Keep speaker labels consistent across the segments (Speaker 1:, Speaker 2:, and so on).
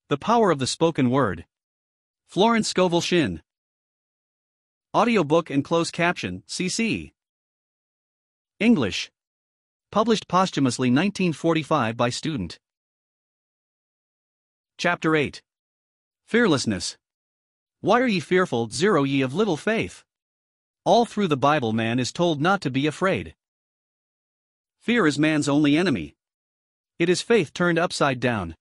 Speaker 1: The Power of the Spoken Word. Florence Scovel Shinn. Audiobook and closed caption, CC. English. Published posthumously 1945 by student. Chapter 8. Fearlessness. Why are ye fearful, ye of little faith? All through the Bible man is told not to be afraid. Fear is man's only enemy. It is faith turned upside down.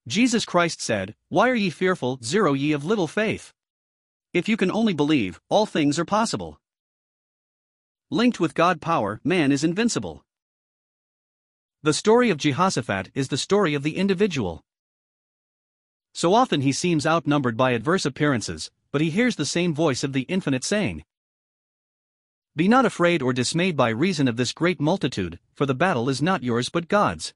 Speaker 1: Jesus Christ said, "Why are ye fearful, ye of little faith? If you can only believe, all things are possible." Linked with God power, man is invincible. The story of Jehoshaphat is the story of the individual. So often he seems outnumbered by adverse appearances, but he hears the same voice of the infinite saying, "Be not afraid or dismayed by reason of this great multitude, for the battle is not yours but God's."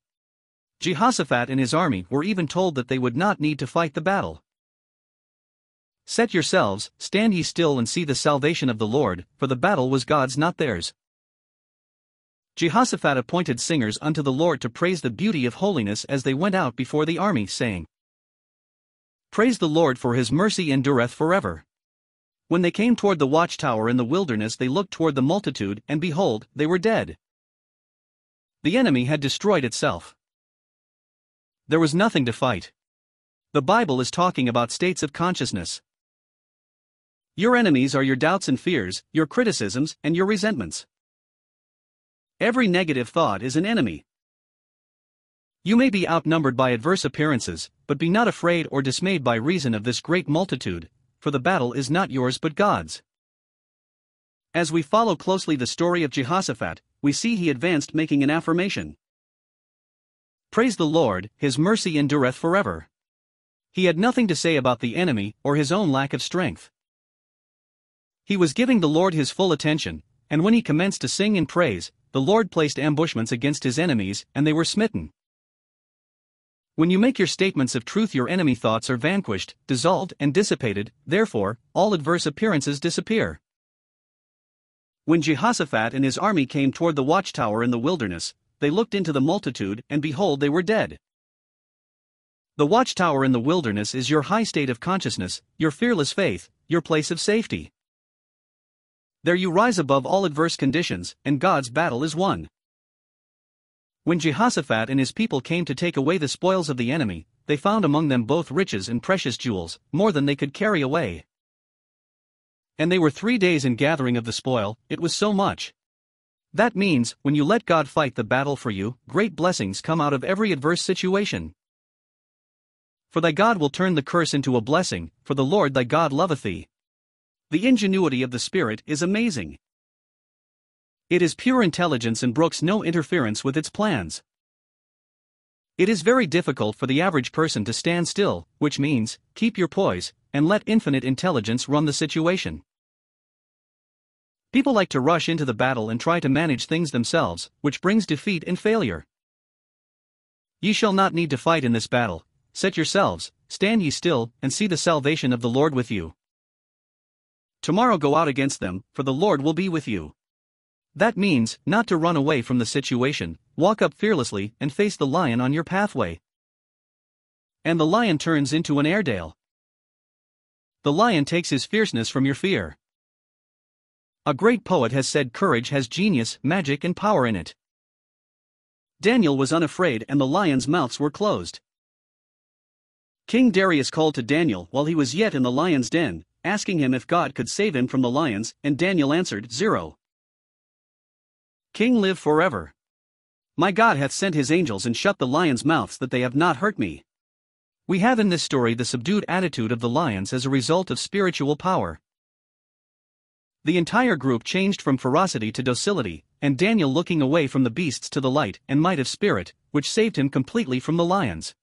Speaker 1: Jehoshaphat and his army were even told that they would not need to fight the battle. "Set yourselves, stand ye still and see the salvation of the Lord, for the battle was God's not theirs." Jehoshaphat appointed singers unto the Lord to praise the beauty of holiness as they went out before the army, saying, "Praise the Lord, for his mercy endureth forever." When they came toward the watchtower in the wilderness, they looked toward the multitude, and behold, they were dead. The enemy had destroyed itself. There was nothing to fight. The Bible is talking about states of consciousness. Your enemies are your doubts and fears, your criticisms, and your resentments. Every negative thought is an enemy. You may be outnumbered by adverse appearances, but be not afraid or dismayed by reason of this great multitude, for the battle is not yours but God's. As we follow closely the story of Jehoshaphat, we see he advanced making an affirmation. Praise the Lord, his mercy endureth forever. He had nothing to say about the enemy or his own lack of strength. He was giving the Lord his full attention, and when he commenced to sing in praise, the Lord placed ambushments against his enemies, and they were smitten. When you make your statements of truth, your enemy thoughts are vanquished, dissolved, and dissipated, therefore, all adverse appearances disappear. When Jehoshaphat and his army came toward the watchtower in the wilderness, they looked into the multitude, and behold, they were dead. The watchtower in the wilderness is your high state of consciousness, your fearless faith, your place of safety. There you rise above all adverse conditions, and God's battle is won. When Jehoshaphat and his people came to take away the spoils of the enemy, they found among them both riches and precious jewels, more than they could carry away. And they were 3 days in gathering of the spoil, it was so much. That means, when you let God fight the battle for you, great blessings come out of every adverse situation. For thy God will turn the curse into a blessing, for the Lord thy God loveth thee. The ingenuity of the Spirit is amazing. It is pure intelligence and brooks no interference with its plans. It is very difficult for the average person to stand still, which means, keep your poise, and let infinite intelligence run the situation. People like to rush into the battle and try to manage things themselves, which brings defeat and failure. Ye shall not need to fight in this battle. Set yourselves, stand ye still, and see the salvation of the Lord with you. Tomorrow go out against them, for the Lord will be with you. That means, not to run away from the situation, walk up fearlessly and face the lion on your pathway. And the lion turns into an Airedale. The lion takes his fierceness from your fear. A great poet has said courage has genius, magic, and power in it. Daniel was unafraid and the lions' mouths were closed. King Darius called to Daniel while he was yet in the lion's den, asking him if God could save him from the lions, and Daniel answered, "0. King, live forever. My God hath sent his angels and shut the lions' mouths that they have not hurt me." We have in this story the subdued attitude of the lions as a result of spiritual power. The entire group changed from ferocity to docility, and Daniel looking away from the beasts to the light and might of spirit, which saved him completely from the lions.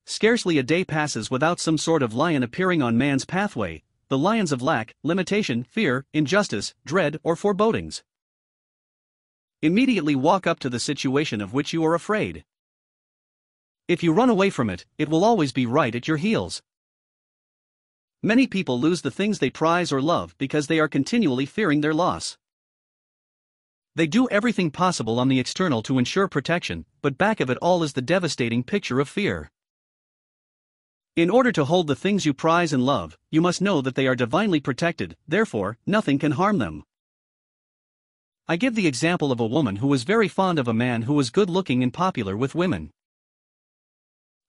Speaker 1: Scarcely a day passes without some sort of lion appearing on man's pathway, the lions of lack, limitation, fear, injustice, dread, or forebodings. Immediately walk up to the situation of which you are afraid. If you run away from it, it will always be right at your heels. Many people lose the things they prize or love because they are continually fearing their loss. They do everything possible on the external to ensure protection, but back of it all is the devastating picture of fear. In order to hold the things you prize and love, you must know that they are divinely protected, therefore, nothing can harm them. I give the example of a woman who was very fond of a man who was good-looking and popular with women.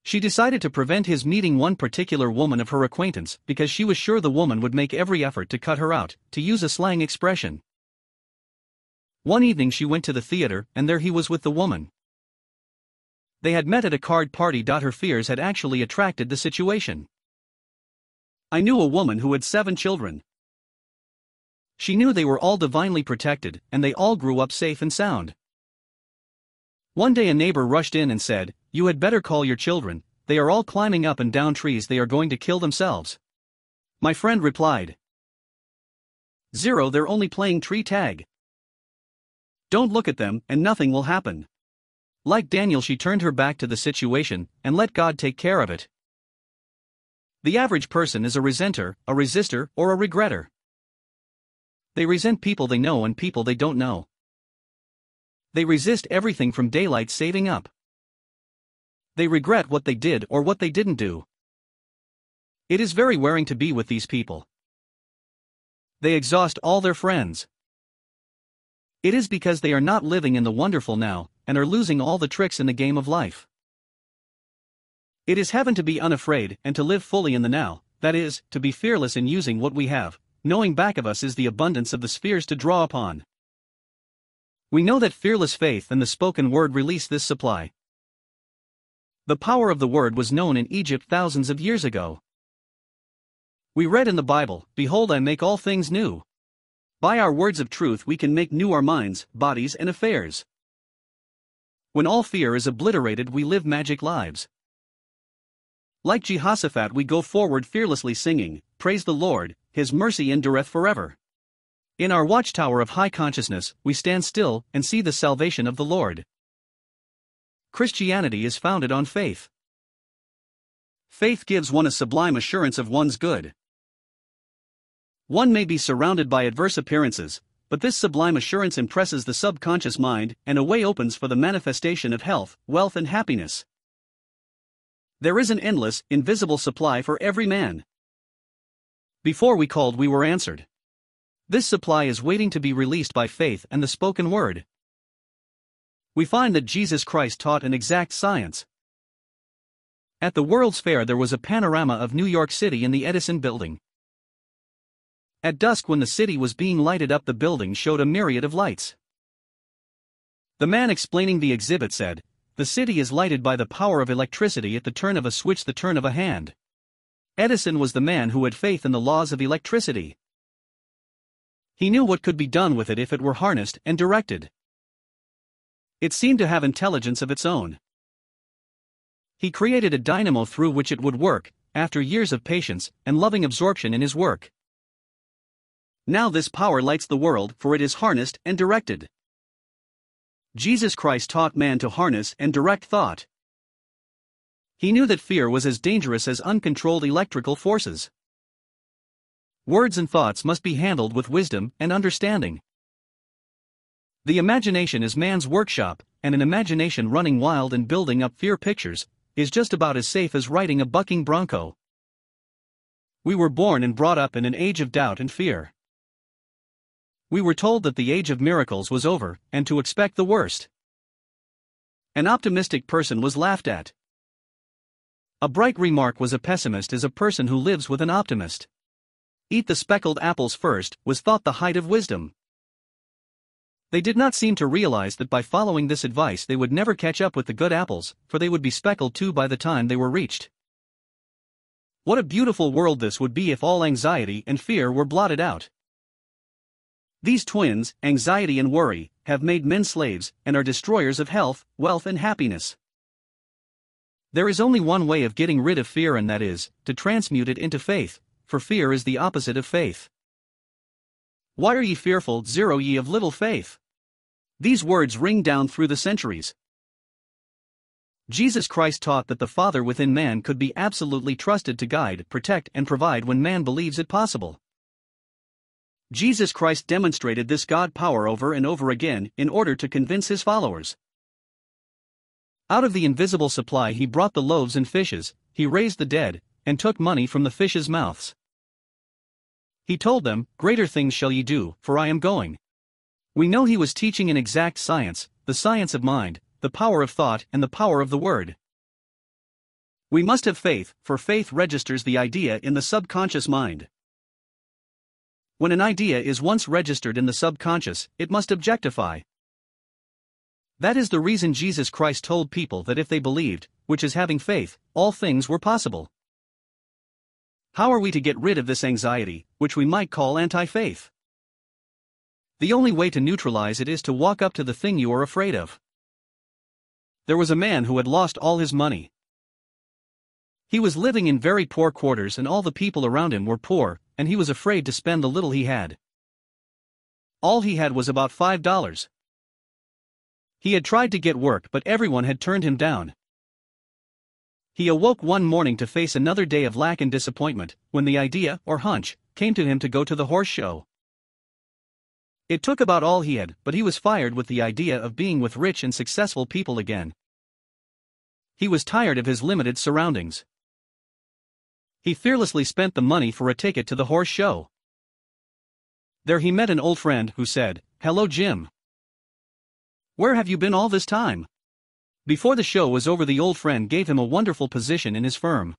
Speaker 1: She decided to prevent his meeting one particular woman of her acquaintance because she was sure the woman would make every effort to cut her out, to use a slang expression. One evening she went to the theater, and there he was with the woman. They had met at a card party. Her fears had actually attracted the situation. I knew a woman who had 7 children. She knew they were all divinely protected, and they all grew up safe and sound. One day a neighbor rushed in and said, "You had better call your children, they are all climbing up and down trees, they are going to kill themselves." My friend replied, "0, they're only playing tree tag. Don't look at them, and nothing will happen." Like Daniel, she turned her back to the situation, and let God take care of it. The average person is a resenter, a resistor, or a regretter. They resent people they know and people they don't know. They resist everything from daylight saving up. They regret what they did or what they didn't do. It is very wearing to be with these people. They exhaust all their friends. It is because they are not living in the wonderful now, and are losing all the tricks in the game of life. It is heaven to be unafraid and to live fully in the now, that is, to be fearless in using what we have, knowing back of us is the abundance of the spheres to draw upon. We know that fearless faith and the spoken word release this supply. The power of the word was known in Egypt thousands of years ago. We read in the Bible, "Behold, I make all things new." By our words of truth we can make new our minds, bodies and affairs. When all fear is obliterated we live magic lives. Like Jehoshaphat we go forward fearlessly singing, "Praise the Lord, His mercy endureth forever." In our watchtower of high consciousness, we stand still and see the salvation of the Lord. Christianity is founded on faith. Faith gives one a sublime assurance of one's good. One may be surrounded by adverse appearances, but this sublime assurance impresses the subconscious mind, and a way opens for the manifestation of health, wealth, and happiness. There is an endless, invisible supply for every man. Before we called, we were answered. This supply is waiting to be released by faith and the spoken word. We find that Jesus Christ taught an exact science. At the World's Fair there was a panorama of New York City in the Edison building. At dusk, when the city was being lighted up, the building showed a myriad of lights. The man explaining the exhibit said, "The city is lighted by the power of electricity at the turn of a switch, the turn of a hand." Edison was the man who had faith in the laws of electricity. He knew what could be done with it if it were harnessed and directed. It seemed to have intelligence of its own. He created a dynamo through which it would work, after years of patience and loving absorption in his work. Now this power lights the world, for it is harnessed and directed. Jesus Christ taught man to harness and direct thought. He knew that fear was as dangerous as uncontrolled electrical forces. Words and thoughts must be handled with wisdom and understanding. The imagination is man's workshop, and an imagination running wild and building up fear pictures is just about as safe as riding a bucking bronco. We were born and brought up in an age of doubt and fear. We were told that the age of miracles was over, and to expect the worst. An optimistic person was laughed at. A bright remark was a pessimist is a person who lives with an optimist. Eat the speckled apples first was thought the height of wisdom. They did not seem to realize that by following this advice they would never catch up with the good apples, for they would be speckled too by the time they were reached. What a beautiful world this would be if all anxiety and fear were blotted out. These twins, anxiety and worry, have made men slaves and are destroyers of health, wealth, and happiness. There is only one way of getting rid of fear, and that is to transmute it into faith, for fear is the opposite of faith. Why are ye fearful, ye of little faith? These words ring down through the centuries. Jesus Christ taught that the Father within man could be absolutely trusted to guide, protect, and provide when man believes it possible. Jesus Christ demonstrated this God power over and over again in order to convince his followers. Out of the invisible supply he brought the loaves and fishes, he raised the dead, and took money from the fishes' mouths. He told them, "Greater things shall ye do, for I am going." We know he was teaching an exact science, the science of mind, the power of thought and the power of the word. We must have faith, for faith registers the idea in the subconscious mind. When an idea is once registered in the subconscious, it must objectify. That is the reason Jesus Christ told people that if they believed, which is having faith, all things were possible. How are we to get rid of this anxiety, which we might call anti-faith? The only way to neutralize it is to walk up to the thing you are afraid of. There was a man who had lost all his money. He was living in very poor quarters and all the people around him were poor, and he was afraid to spend the little he had. All he had was about $5. He had tried to get work but everyone had turned him down. He awoke one morning to face another day of lack and disappointment, when the idea, or hunch, came to him to go to the horse show. It took about all he had, but he was fired with the idea of being with rich and successful people again. He was tired of his limited surroundings. He fearlessly spent the money for a ticket to the horse show. There he met an old friend who said, "Hello Jim. Where have you been all this time?" Before the show was over, the old friend gave him a wonderful position in his firm.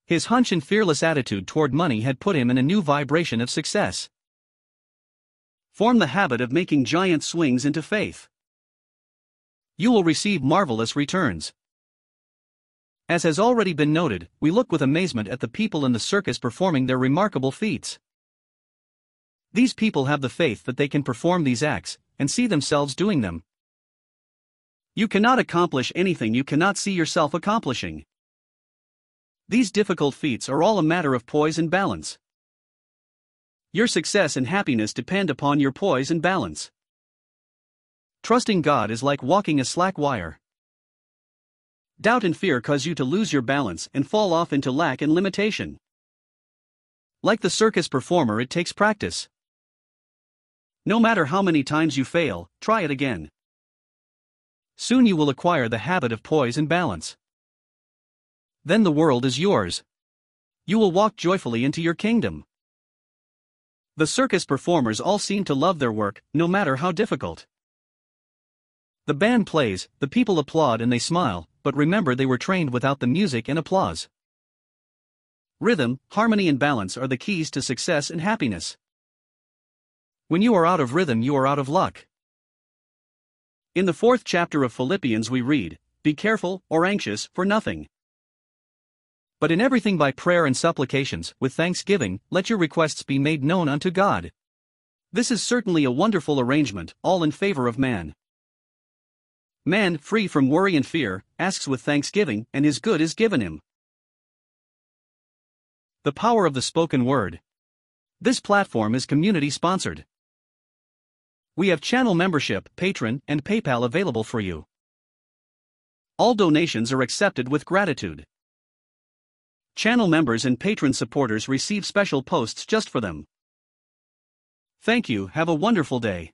Speaker 1: His hunch and fearless attitude toward money had put him in a new vibration of success. Form the habit of making giant swings into faith. You will receive marvelous returns. As has already been noted, we look with amazement at the people in the circus performing their remarkable feats. These people have the faith that they can perform these acts, and see themselves doing them. You cannot accomplish anything you cannot see yourself accomplishing. These difficult feats are all a matter of poise and balance. Your success and happiness depend upon your poise and balance. Trusting God is like walking a slack wire. Doubt and fear cause you to lose your balance and fall off into lack and limitation. Like the circus performer, it takes practice. No matter how many times you fail, try it again. Soon you will acquire the habit of poise and balance. Then the world is yours. You will walk joyfully into your kingdom. The circus performers all seem to love their work, no matter how difficult. The band plays, the people applaud and they smile, but remember they were trained without the music and applause. Rhythm, harmony and balance are the keys to success and happiness. When you are out of rhythm, you are out of luck. In the 4th chapter of Philippians we read, "Be careful, or anxious, for nothing. But in everything by prayer and supplications, with thanksgiving, let your requests be made known unto God." This is certainly a wonderful arrangement, all in favor of man. Man, free from worry and fear, asks with thanksgiving, and his good is given him. The power of the spoken word. This platform is community-sponsored. We have channel membership, Patreon, and PayPal available for you. All donations are accepted with gratitude. Channel members and patron supporters receive special posts just for them. Thank you, have a wonderful day.